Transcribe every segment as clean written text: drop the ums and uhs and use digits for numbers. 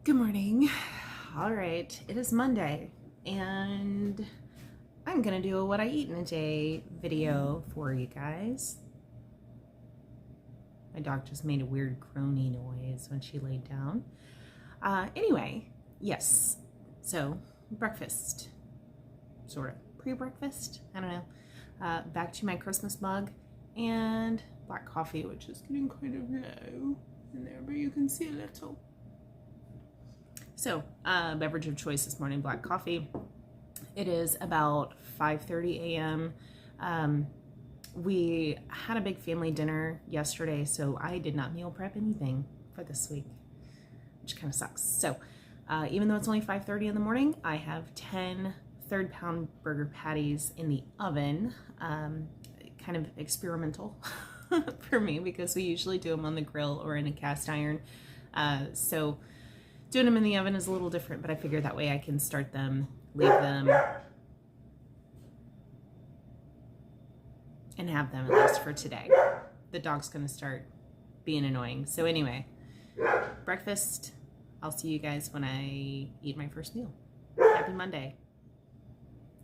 Good morning. All right, it is Monday, and I'm gonna do a what I eat in a day video for you guys. My dog just made a weird groany noise when she laid down. Anyway, yes, so breakfast, sort of pre-breakfast, I don't know. Back to my Christmas mug and black coffee, which is getting kind of low in there, but you can see a little. So, beverage of choice this morning, black coffee. It is about 5:30 a.m. We had a big family dinner yesterday, so I did not meal prep anything for this week, which kind of sucks. So, even though it's only 5:30 in the morning, I have 10 third-pound burger patties in the oven. Kind of experimental for me because we usually do them on the grill or in a cast iron. So doing them in the oven is a little different, but I figured that way I can start them, leave them, and have them at least for today. The dog's gonna start being annoying. So anyway, breakfast, I'll see you guys when I eat my first meal. Happy Monday.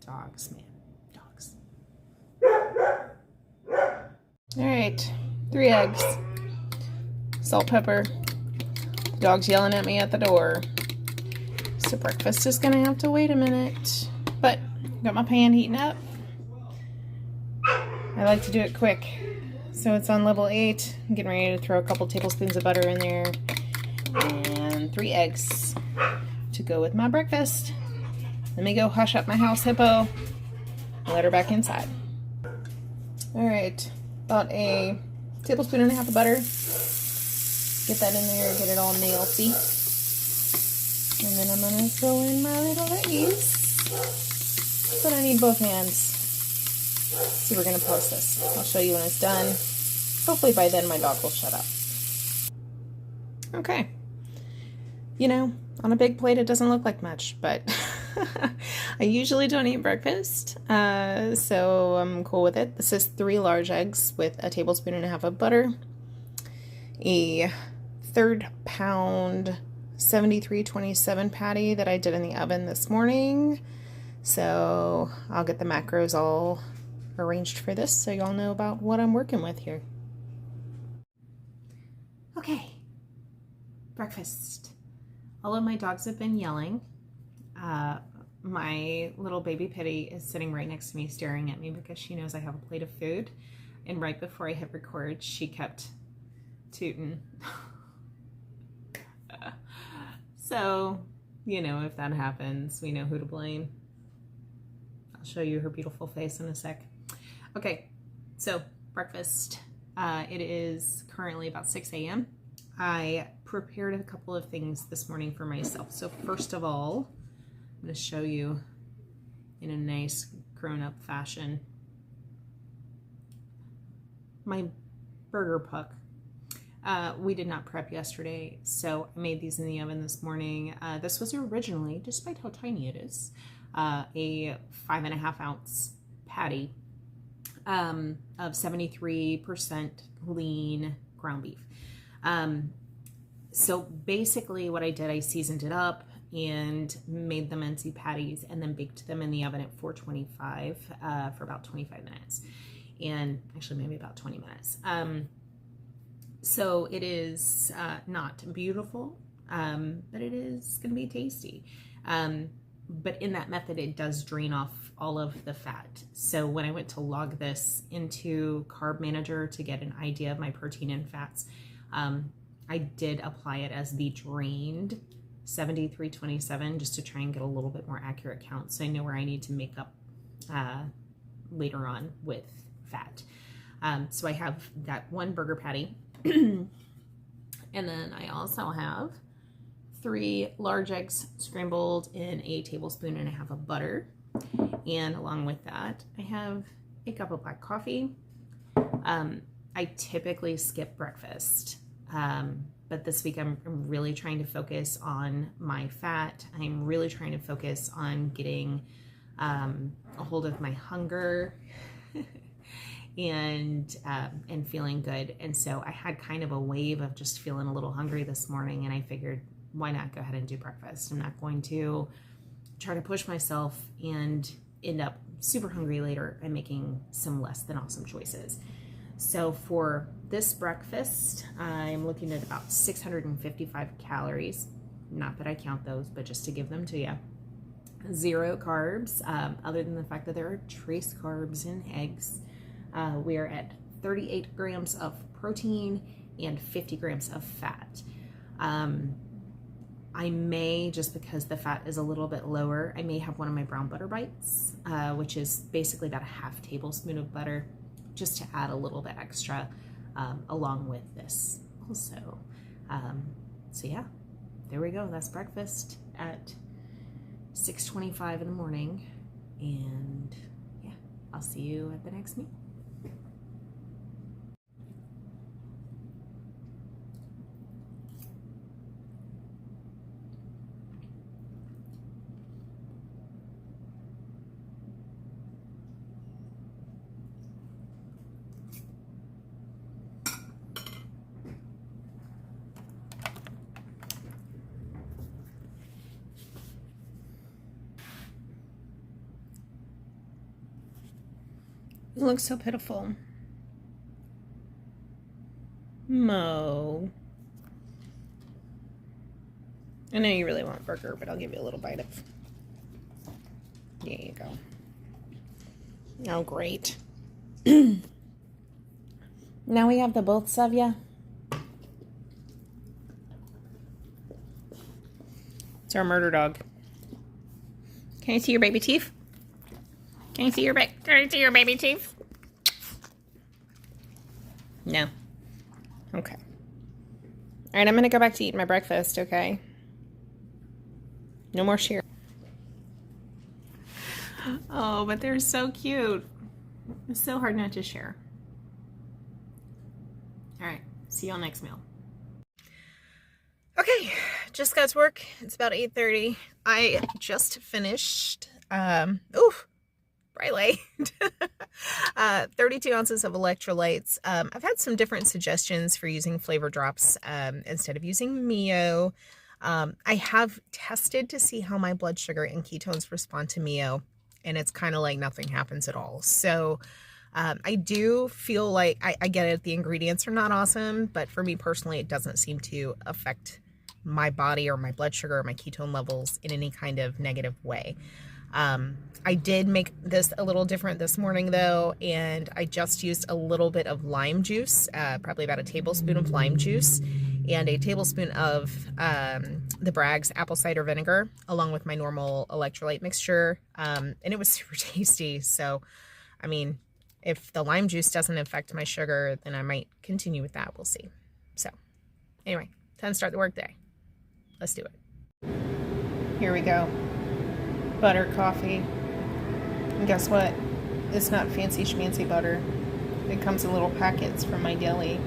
Dogs, man, dogs. All right, 3 eggs, salt, pepper. The dog's yelling at me at the door. So breakfast is gonna have to wait a minute. But got my pan heating up. I like to do it quick. So it's on level 8. I'm getting ready to throw a couple tablespoons of butter in there. And 3 eggs to go with my breakfast. Let me go hush up my house hippo and let her back inside. All right, about a tablespoon and a half of butter. Get that in there, get it all melty. And then I'm gonna throw in my little eggs. But I need both hands. So we're gonna post this. I'll show you when it's done. Hopefully by then my dog will shut up. Okay. You know, on a big plate it doesn't look like much, but I usually don't eat breakfast, so I'm cool with it. This is 3 large eggs with a tablespoon and a half of butter, a third-pound 7327 patty that I did in the oven this morning. So I'll get the macros all arranged for this so y'all know about what I'm working with here. Okay, breakfast. All of my dogs have been yelling. My little baby Pitty is sitting right next to me staring at me because she knows I have a plate of food. And right before I hit record, she kept tooting. So, you know, if that happens, we know who to blame. I'll show you her beautiful face in a sec. Okay, so breakfast. It is currently about 6 a.m. I prepared a couple of things this morning for myself. So first of all, I'm going to show you in a nice grown-up fashion my burger puck. We did not prep yesterday, so I made these in the oven this morning. This was originally, despite how tiny it is, a 5.5 ounce patty of 73% lean ground beef. So basically what I did, I seasoned it up and made the mincy patties and then baked them in the oven at 425 for about 25 minutes. And actually maybe about 20 minutes. So it is not beautiful, but it is going to be tasty. But in that method, it does drain off all of the fat. So when I went to log this into Carb Manager to get an idea of my protein and fats, I did apply it as the drained 7327 just to try and get a little bit more accurate count so I know where I need to make up later on with fat. So I have that 1 burger patty. And then I also have 3 large eggs scrambled in a tablespoon and a half of butter. And along with that, I have a cup of black coffee. I typically skip breakfast, but this week I'm really trying to focus on my fat. I'm really trying to focus on getting a hold of my hunger and feeling good. And so I had kind of a wave of just feeling a little hungry this morning, and I figured why not go ahead and do breakfast? I'm not going to try to push myself and end up super hungry later and making some less than awesome choices. So for this breakfast, I'm looking at about 655 calories. Not that I count those, but just to give them to you. 0 carbs, other than the fact that there are trace carbs in eggs. We are at 38 grams of protein and 50 grams of fat. I may, just because the fat is a little bit lower, I may have one of my brown butter bites, which is basically about a half tablespoon of butter, just to add a little bit extra along with this also. So yeah, there we go. That's breakfast at 6:25 in the morning. And yeah, I'll see you at the next meal. It looks so pitiful. Mo. I know you really want burger, but I'll give you a little bite of. There you go. Oh, great. Now we have the boths of ya. It's our murder dog. Can you see your baby teeth? Can you see your baby teeth? No. Okay. All right, I'm gonna go back to eat my breakfast, okay? No more share. Oh, but they're so cute. It's so hard not to share. All right, see you on next meal. Okay, just got to work. It's about 8:30. I just finished, bright light. 32 ounces of electrolytes. I've had some different suggestions for using flavor drops instead of using Mio. I have tested to see how my blood sugar and ketones respond to Mio, and it's kind of like nothing happens at all. So I do feel like I get it. The ingredients are not awesome, but for me personally, it doesn't seem to affect my body or my blood sugar or my ketone levels in any kind of negative way. I did make this a little different this morning though, and I just used a little bit of lime juice, probably about a tablespoon of lime juice and a tablespoon of the Bragg's apple cider vinegar along with my normal electrolyte mixture, and it was super tasty. So I mean, if the lime juice doesn't affect my sugar, then I might continue with that. We'll see. So anyway, time to start the work day. Let's do it. Here we go. Butter coffee. And guess what? It's not fancy schmancy butter. It comes in little packets from my deli.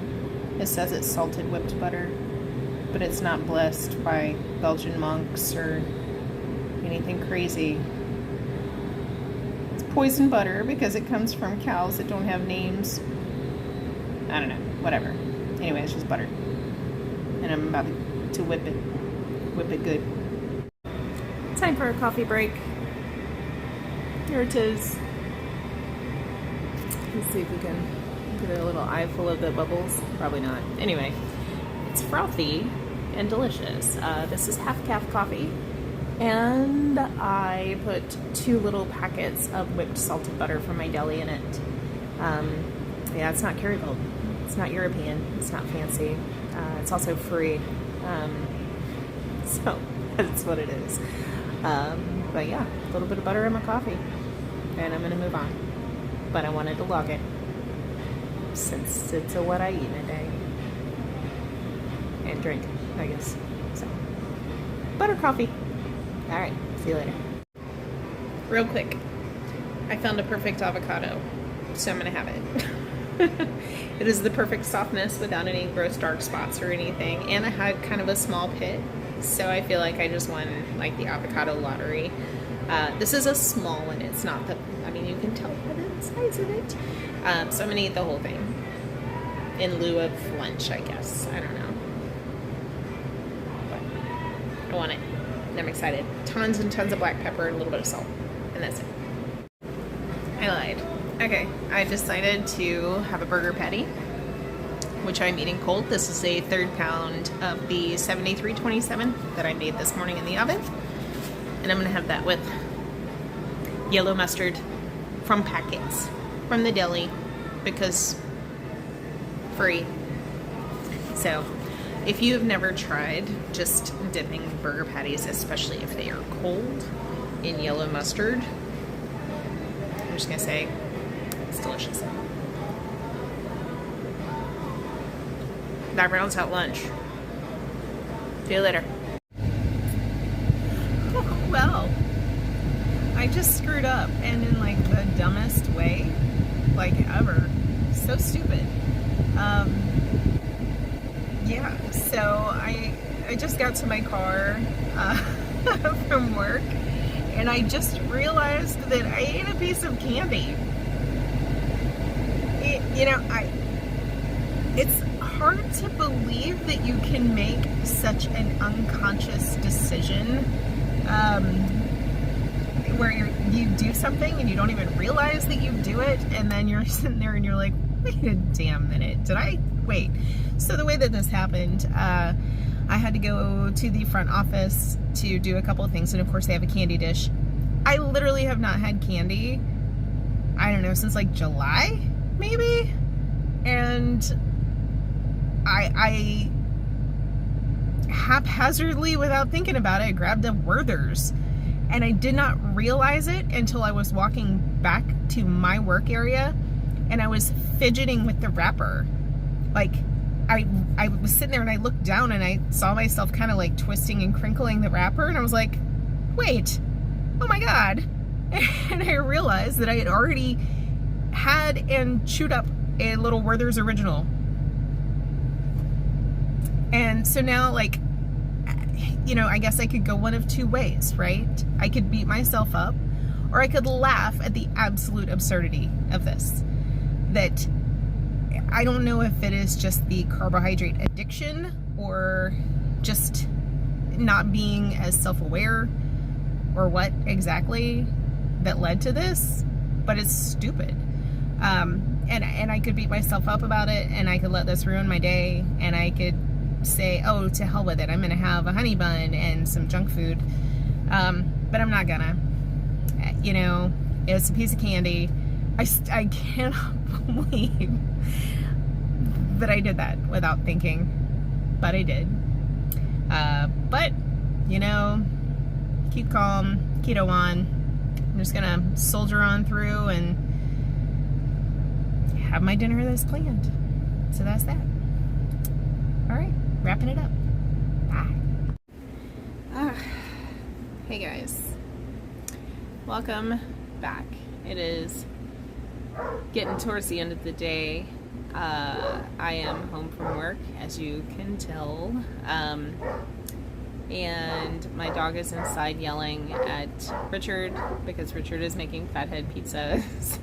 It says it's salted whipped butter, but it's not blessed by Belgian monks or anything crazy. It's poison butter because it comes from cows that don't have names. I don't know, whatever. Anyway, it's just butter. And I'm about to whip it. Whip it good. Time for a coffee break. Here it is. Let's see if we can get a little eye full of the bubbles. Probably not. Anyway, it's frothy and delicious. This is half calf coffee, and I put 2 little packets of whipped salted butter from my deli in it. Yeah, it's not Kerrygold. It's not European. It's not fancy. It's also free. So that's what it is. But yeah, a little bit of butter in my coffee, and I'm gonna move on. But I wanted to log it since it's what I eat in a day and drink, I guess. So butter coffee. All right, see you later. Real quick, I found a perfect avocado, so I'm gonna have it. It is the perfect softness without any gross dark spots or anything, and I had kind of a small pit. So I feel like I just won like the avocado lottery. This is a small one. It's not the, I mean, you can tell by the size of it. So I'm gonna eat the whole thing in lieu of lunch, I guess. I don't know. But I want it. And I'm excited. Tons and tons of black pepper and a little bit of salt. And that's it. I lied. Okay, I decided to have a burger patty, which I'm eating cold. This is a 1/3 pound of the 7327 that I made this morning in the oven. And I'm gonna have that with yellow mustard from packets, from the deli, because free. So if you have never tried just dipping burger patties, especially if they are cold, in yellow mustard, I'm just gonna say it's delicious. That rounds out lunch. See you later. Oh, well, I just screwed up, and in like the dumbest way, like ever. So stupid. Yeah, so I just got to my car from work, and I just realized that I ate a piece of candy. It's hard to believe that you can make such an unconscious decision where you do something and you don't even realize that you do it, and then you're sitting there and you're like, wait a damn minute, wait. So the way that this happened, I had to go to the front office to do a couple of things, and of course they have a candy dish. I literally have not had candy, I don't know, since like July, maybe? And I haphazardly, without thinking about it, grabbed a Werther's, and I did not realize it until I was walking back to my work area, and I was fidgeting with the wrapper. Like, I was sitting there and I looked down and I saw myself kind of like twisting and crinkling the wrapper, and I was like, wait, oh my God. And I realized that I had already had and chewed up a little Werther's Original. And so now, like, you know, I guess I could go one of two ways, right? I could beat myself up, or I could laugh at the absolute absurdity of this. That I don't know if it is just the carbohydrate addiction or just not being as self-aware or what exactly that led to this, but it's stupid. And I could beat myself up about it, and I could let this ruin my day, and I could say, oh, to hell with it, I'm gonna have a honey bun and some junk food, but I'm not gonna. You know, it's a piece of candy. I cannot believe that I did that without thinking, but I did. But, you know, keep calm, keto on. I'm just gonna soldier on through and have my dinner that's planned. So that's that. All right, wrapping it up. Bye. Hey guys, welcome back. It is getting towards the end of the day. I am home from work, as you can tell, and my dog is inside yelling at Richard because Richard is making fathead pizzas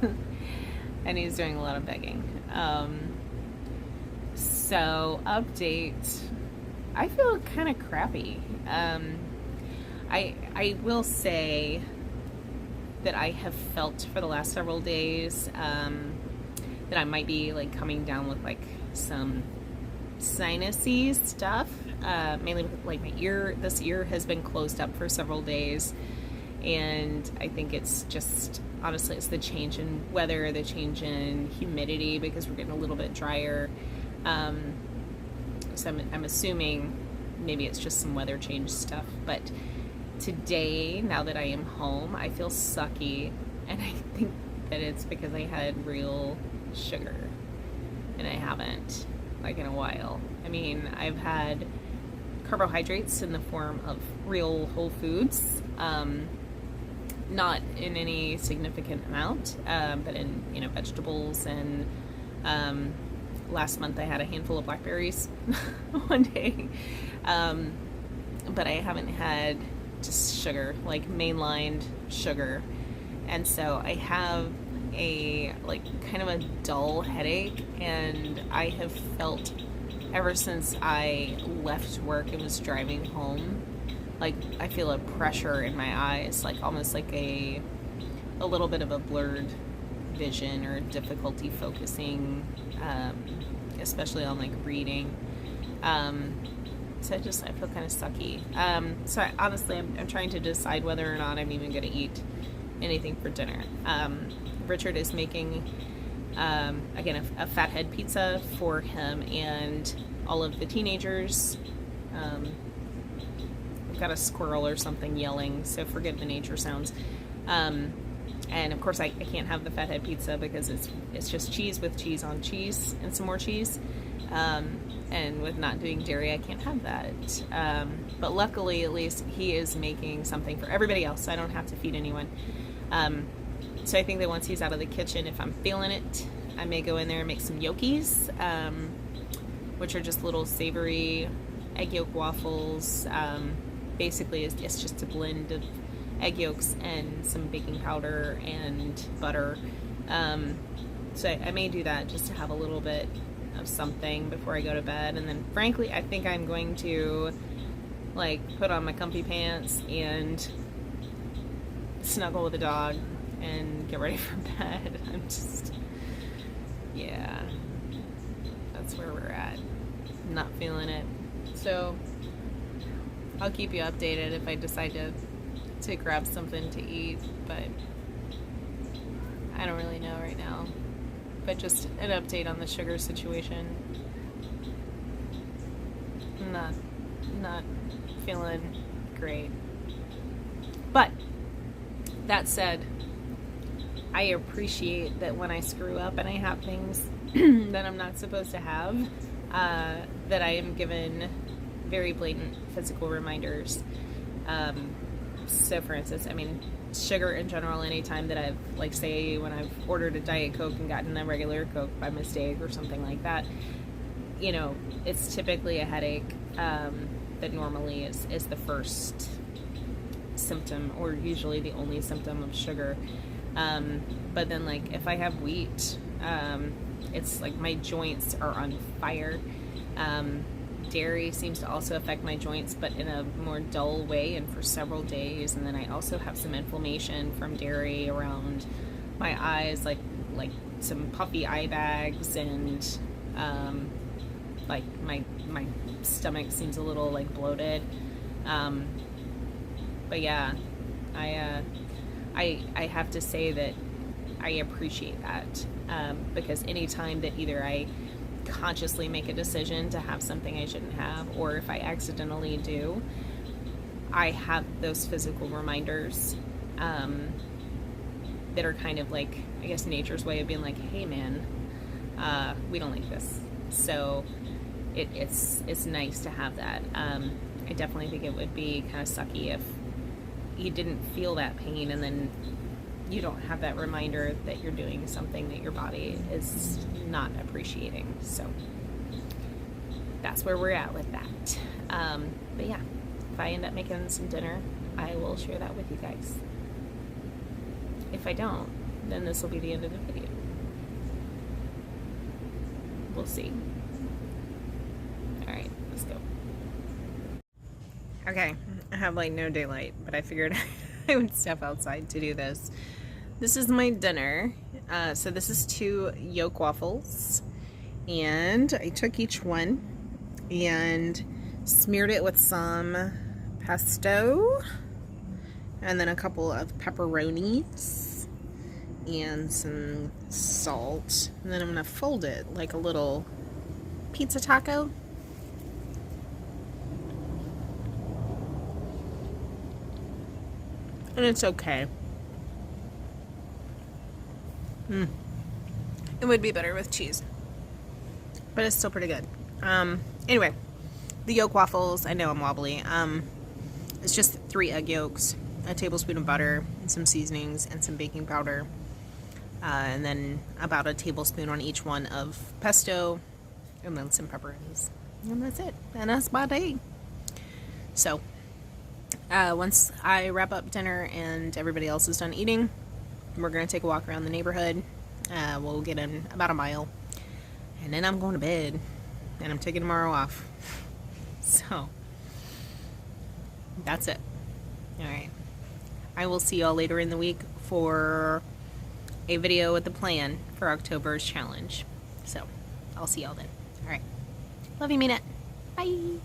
and he's doing a lot of begging. So update, I feel kind of crappy. I will say that I have felt for the last several days that I might be like coming down with like some sinusy stuff, mainly with like my ear. This ear has been closed up for several days, and I think it's just, honestly, it's the change in weather, the change in humidity, because we're getting a little bit drier. So I'm assuming maybe it's just some weather change stuff. But today, now that I am home, I feel sucky, and I think that it's because I had real sugar, and I haven't, like, in a while. I mean, I've had carbohydrates in the form of real whole foods, not in any significant amount, but in, you know, vegetables, and last month I had a handful of blackberries one day, but I haven't had just sugar, like mainlined sugar, and so I have a like kind of a dull headache, and I have felt ever since I left work and was driving home like I feel a pressure in my eyes, like almost like a little bit of a blurred vision or difficulty focusing, especially on like reading. So I feel kind of sucky. So honestly, I'm trying to decide whether or not I'm even going to eat anything for dinner. Richard is making, again, a fathead pizza for him and all of the teenagers. We've got a squirrel or something yelling, so forgive the nature sounds. And of course I can't have the fathead pizza because it's just cheese with cheese on cheese and some more cheese. And with not doing dairy, I can't have that. But luckily, at least, he is making something for everybody else, so I don't have to feed anyone. So I think that once he's out of the kitchen, if I'm feeling it, I may go in there and make some Yolkies, which are just little savory egg yolk waffles. Basically, it's just a blend of egg yolks and some baking powder and butter. So I may do that just to have a little bit of something before I go to bed. And then frankly, I think I'm going to like put on my comfy pants and snuggle with the dog and get ready for bed. I'm just, yeah, that's where we're at. Not feeling it. So I'll keep you updated if I decide to grab something to eat, but I don't really know right now. But just an update on the sugar situation. Not feeling great. But that said, I appreciate that when I screw up and I have things that I'm not supposed to have, that I am given very blatant physical reminders. So for instance, I mean, sugar in general, anytime that I've, like, say when I've ordered a Diet Coke and gotten a regular Coke by mistake or something like that, you know, it's typically a headache that normally is the first symptom, or usually the only symptom of sugar. But then, like, if I have wheat, it's like my joints are on fire. Dairy seems to also affect my joints, but in a more dull way and for several days. And then I also have some inflammation from dairy around my eyes, like some puffy eye bags, and like my stomach seems a little like bloated. But yeah, I have to say that I appreciate that, because anytime that either I consciously make a decision to have something I shouldn't have, or if I accidentally do, I have those physical reminders that are kind of like, I guess, nature's way of being like, hey man, we don't like this. So it's nice to have that. I definitely think it would be kind of sucky if you didn't feel that pain and then you don't have that reminder that you're doing something that your body is not appreciating. So that's where we're at with that. But yeah, if I end up making some dinner, I will share that with you guys. If I don't, then this will be the end of the video. We'll see. All right, let's go. Okay, I have like no daylight, but I figured I would step outside to do this. This is my dinner. So this is 2 yolk waffles, and I took each one and smeared it with some pesto and then a couple of pepperonis and some salt, and then I'm gonna fold it like a little pizza taco. And it's okay. It would be better with cheese, but it's still pretty good. Anyway, the yolk waffles, I know I'm wobbly. It's just 3 egg yolks, a tablespoon of butter, and some seasonings, and some baking powder, and then about a tablespoon on each one of pesto, and then some pepperonis. And that's it. And that's my day. So, once I wrap up dinner and everybody else is done eating, we're going to take a walk around the neighborhood. We'll get in about a mile, and then I'm going to bed, and I'm taking tomorrow off. So, That's it. All right. I will see y'all later in the week for a video with the plan for October's challenge. So I'll see y'all then. All right. Love you, mean it. Bye.